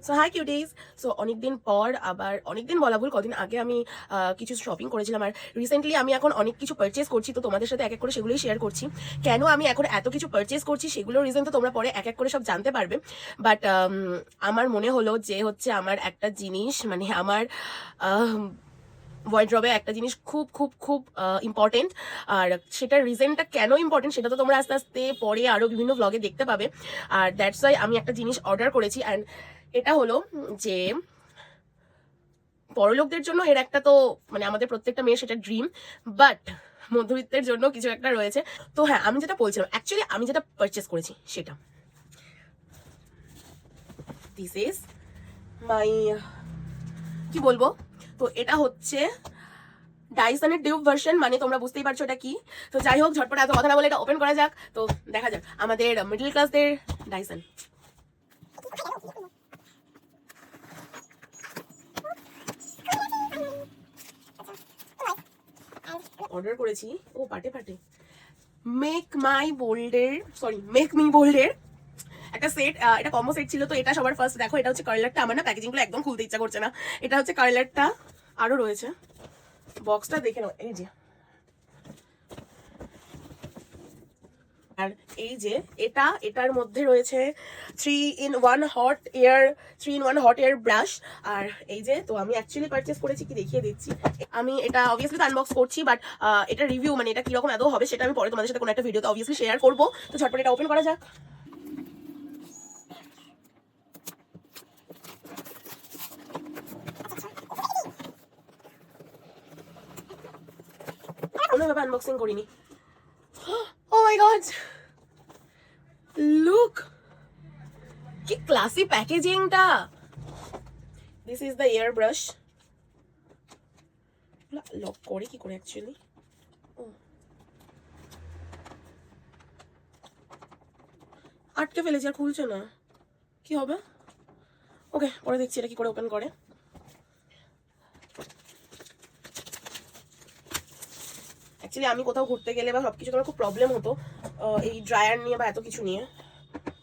So high কিউটিজ। So অনেকদিন পর, আবার অনেকদিন বলা ভুল, কদিন আগে আমি কিছু শপিং করেছিলাম। আর রিসেন্টলি আমি এখন অনেক কিছু পারচেস করছি, তো তোমাদের সাথে এক এক করে সেগুলোই শেয়ার করছি। কেন আমি এখন এত কিছু পারচেস করছি সেগুলোর রিজন তো তোমরা পরে এক এক করে সব জানতে পারবে। বাট আমার মনে হলো যে হচ্ছে আমার একটা জিনিস, মানে আমার ওয়ার্ড্রবে একটা জিনিস খুব খুব খুব ইম্পর্টেন্ট। আর সেটার রিজনটা কেন ইম্পর্টেন্ট সেটা তো তোমরা আস্তে আস্তে পরে আরও বিভিন্ন ব্লগে দেখতে পাবে। আর দ্যাটস ওয়াই আমি একটা জিনিস অর্ডার করেছি। অ্যান্ড এটা হলো যে বড়লোকদের জন্য এর একটা তো মানে আমাদের প্রত্যেকটা মেয়ের সেটা ড্রিম, বাট মধ্যবিত্তের জন্য কিছু একটা রয়েছে। তো হ্যাঁ, আমি যেটা বলছিলাম, অ্যাকচুয়ালি আমি যেটা পারচেস করেছি সেটা দিস ইজ মাই, কি বলবো, তো এটা হচ্ছে ডাইসনের ডিউব ভার্সন, মানে তোমরা বুঝতেই পারছো এটা কি। তো যাই হোক, ঝটপট এত কথা না বলে এটা ওপেন করা যাক। তো দেখা যাক আমাদের মিডল ক্লাসদের ডাইসন। অর্ডার করেছি, ও পাটে পাটে, মেক মি বোল্ডের একটা সেট। এটা কম্বো সেট ছিল, তো এটা সবার ফার্স্ট দেখো। এটা হচ্ছে কার্লারটা, আমার না প্যাকেজিংগুলো একদম খুলতে ইচ্ছা করছে না। এটা হচ্ছে কার্লারটা, আরো রয়েছে, বক্সটা দেখে নাও, এই যে। আর এই যে এটার মধ্যে রয়েছে 3 in 1 হট এয়ার ব্রাশ। আর এই যে, তো আমি অ্যাকচুয়ালি পারচেস করেছি, কি দেখিয়ে দিচ্ছি। আমি এটা অবভিয়াসলি আনবক্স করছি, বাট এটা রিভিউ, মানে এটা কিরকম এত হবে সেটা আমি পরে তোমাদের সাথে কোনো একটা ভিডিওতে অবভিয়াসলি শেয়ার করবো। তো ঝটপট এটা ওপেন করা যাক। কোনোভাবে আনবক্সিং করিনি। ও মাই গড, লুক কি ক্লাসি প্যাকেজিংটা। This is the airbrush. Lock করে কি করে অ্যাকচুয়ালি? আটকে ফেলেছি, আর খুলছে না, কি হবে? ওকে, পরে দেখছি এটা কি করে ওপেন করে। অ্যাকচুয়ালি আমি কোথাও ঘুরতে গেলে বা সবকিছু তোমার খুব প্রবলেম হতো এই ড্রায়ার নিয়ে বা এত কিছু নিয়ে।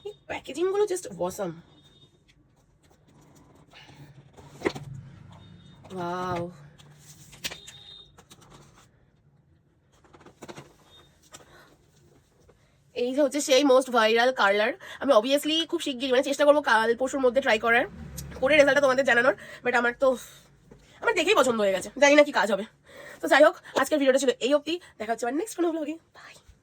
এই প্যাকেজিং গুলো জাস্ট অসাম। ওয়াও, এই যে হচ্ছে সেই মোস্ট ভাইরাল কার্লার। আমি অবভিয়াসলি খুব শিগগিরই, মানে চেষ্টা করবো কাল পরশুর মধ্যে ট্রাই করার, করে রেজাল্টটা তোমাদের জানানোর। বাট আমার দেখেই পছন্দ হয়ে গেছে, জানি না কি কাজ হবে। তো যাই হোক, আজকের ভিডিওটা ছিল এই অবধি। দেখা হচ্ছে আবার নেক্সট কোনো ব্লগে। বাই।